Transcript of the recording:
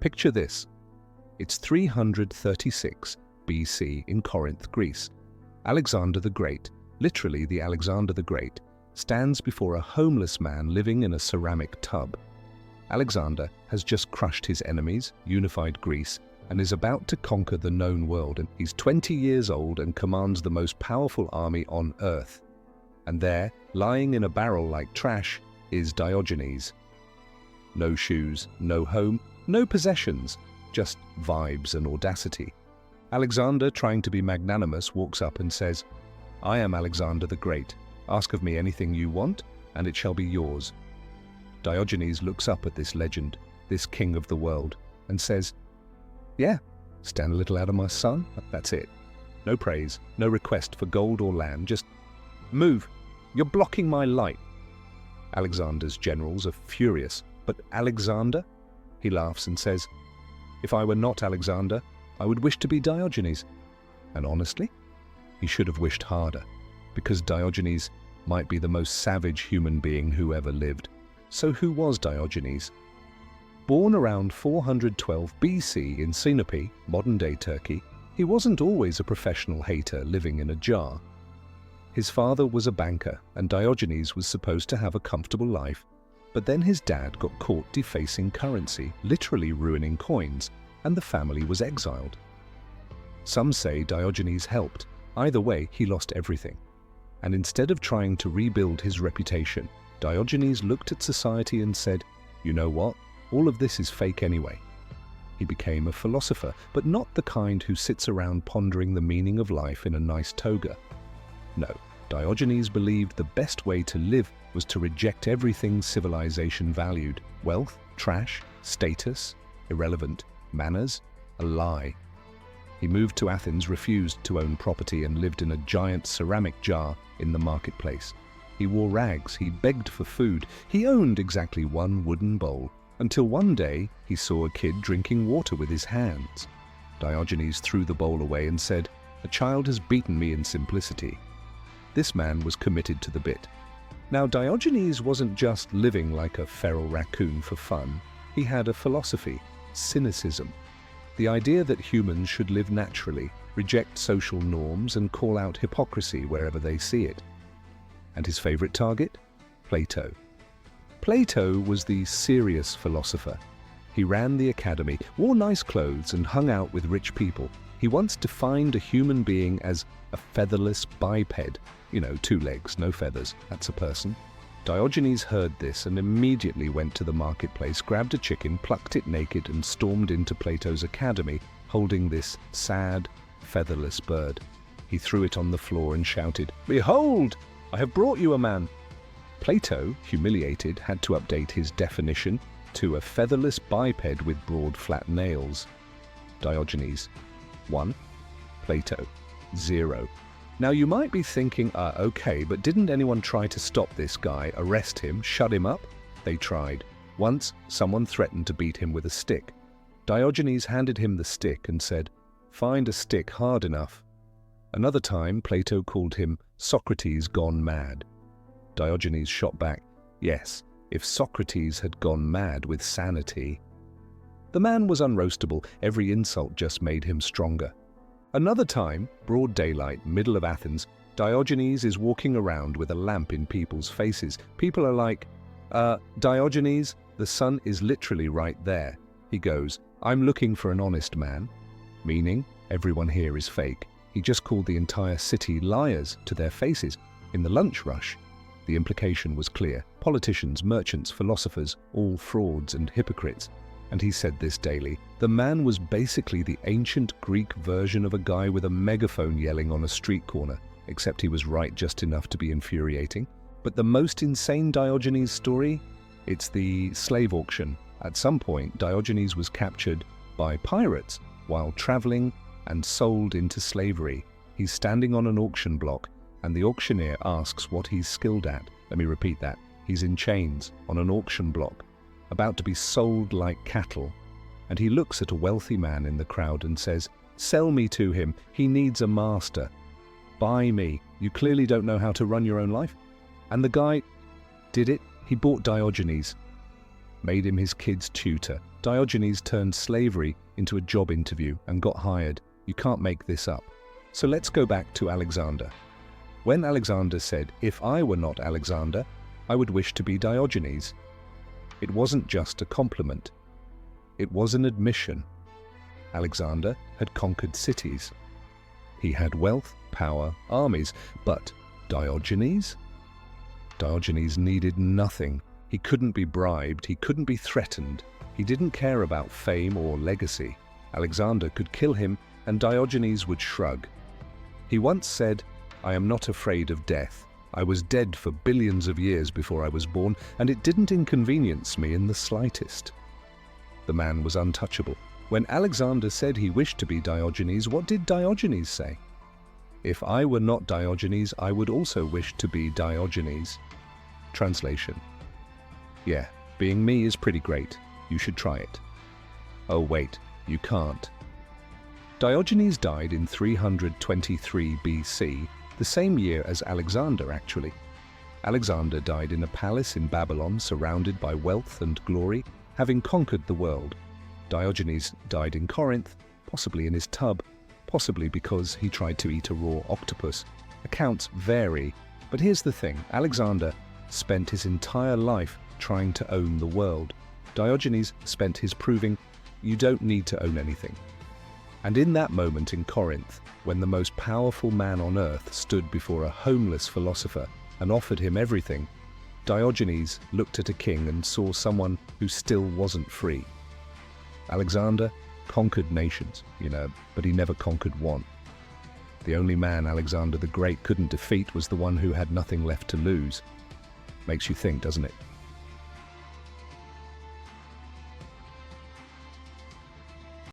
Picture this. It's 336 BC in Corinth, Greece. Alexander the Great, literally the Alexander the Great, stands before a homeless man living in a ceramic tub. Alexander has just crushed his enemies, unified Greece, and is about to conquer the known world. And he's 20 years old and commands the most powerful army on earth. And there, lying in a barrel like trash, is Diogenes. No shoes, no home, no possessions, just vibes and audacity. Alexander, trying to be magnanimous, walks up and says, "I am Alexander the Great. Ask of me anything you want, and it shall be yours." Diogenes looks up at this legend, this king of the world, and says, "Yeah, stand a little out of my sun, that's it. No praise, no request for gold or land, just move. You're blocking my light." Alexander's generals are furious. "But Alexander?" He laughs and says, "If I were not Alexander, I would wish to be Diogenes." And honestly, he should have wished harder, because Diogenes might be the most savage human being who ever lived. So who was Diogenes? Born around 412 BC in Cynicism, modern-day Turkey, he wasn't always a professional hater living in a jar. His father was a banker, and Diogenes was supposed to have a comfortable life, but then his dad got caught defacing currency, literally ruining coins, and the family was exiled. Some say Diogenes helped. Either way, he lost everything. And instead of trying to rebuild his reputation, Diogenes looked at society and said, "You know what? All of this is fake anyway." He became a philosopher, but not the kind who sits around pondering the meaning of life in a nice toga. No, Diogenes believed the best way to live was to reject everything civilization valued: wealth, trash, status, irrelevant, manners, a lie. He moved to Athens, refused to own property, and lived in a giant ceramic jar in the marketplace. He wore rags, he begged for food, he owned exactly one wooden bowl, until one day he saw a kid drinking water with his hands. Diogenes threw the bowl away and said, "A child has beaten me in simplicity." This man was committed to the bit. Now, Diogenes wasn't just living like a feral raccoon for fun. He had a philosophy, Cynicism. The idea that humans should live naturally, reject social norms, and call out hypocrisy wherever they see it. And his favorite target? Plato. Plato was the serious philosopher. He ran the academy, wore nice clothes, and hung out with rich people. He once defined a human being as a featherless biped. You know, 2 legs, no feathers, that's a person. Diogenes heard this and immediately went to the marketplace, grabbed a chicken, plucked it naked, and stormed into Plato's academy, holding this sad, featherless bird. He threw it on the floor and shouted, "Behold, I have brought you a man." Plato, humiliated, had to update his definition to a featherless biped with broad, flat nails. Diogenes, 1. Plato, 0. Now you might be thinking, okay, but didn't anyone try to stop this guy, arrest him, shut him up? They tried. Once, someone threatened to beat him with a stick. Diogenes handed him the stick and said, "Find a stick hard enough." Another time, Plato called him Socrates gone mad. Diogenes shot back, "Yes, if Socrates had gone mad with sanity." The man was unroastable. Every insult just made him stronger. Another time, broad daylight, middle of Athens, Diogenes is walking around with a lamp in people's faces. People are like, Diogenes, the sun is literally right there." He goes, "I'm looking for an honest man." Meaning, everyone here is fake. He just called the entire city liars to their faces. In the lunch rush, the implication was clear. Politicians, merchants, philosophers, all frauds and hypocrites. And he said this daily. The man was basically the ancient Greek version of a guy with a megaphone yelling on a street corner, except he was right just enough to be infuriating. But the most insane Diogenes story? It's the slave auction. At some point, Diogenes was captured by pirates while traveling and sold into slavery. He's standing on an auction block, and the auctioneer asks what he's skilled at. Let me repeat that. He's in chains on an auction block, about to be sold like cattle, and he looks at a wealthy man in the crowd and says, "Sell me to him, he needs a master. Buy me, you clearly don't know how to run your own life." And the guy did it. He bought Diogenes. made him his kid's tutor. Diogenes turned slavery into a job interview and got hired. You can't make this up. So let's go back to Alexander. When Alexander said, "If I were not Alexander, I would wish to be Diogenes," it wasn't just a compliment. It was an admission. Alexander had conquered cities. He had wealth, power, armies, but Diogenes? Diogenes needed nothing. He couldn't be bribed, he couldn't be threatened. He didn't care about fame or legacy. Alexander could kill him, and Diogenes would shrug. He once said, "I am not afraid of death. I was dead for billions of years before I was born, and it didn't inconvenience me in the slightest." The man was untouchable. When Alexander said he wished to be Diogenes, what did Diogenes say? "If I were not Diogenes, I would also wish to be Diogenes." Translation: yeah, being me is pretty great. You should try it. Oh wait, you can't. Diogenes died in 323 BC, the same year as Alexander actually. Alexander died in a palace in Babylon surrounded by wealth and glory, having conquered the world. Diogenes died in Corinth, possibly in his tub, possibly because he tried to eat a raw octopus. Accounts vary, but here's the thing: Alexander spent his entire life trying to own the world. Diogenes spent his proving you don't need to own anything. And in that moment in Corinth, when the most powerful man on earth stood before a homeless philosopher and offered him everything, Diogenes looked at a king and saw someone who still wasn't free. Alexander conquered nations, but he never conquered one. The only man Alexander the Great couldn't defeat was the one who had nothing left to lose. Makes you think, doesn't it?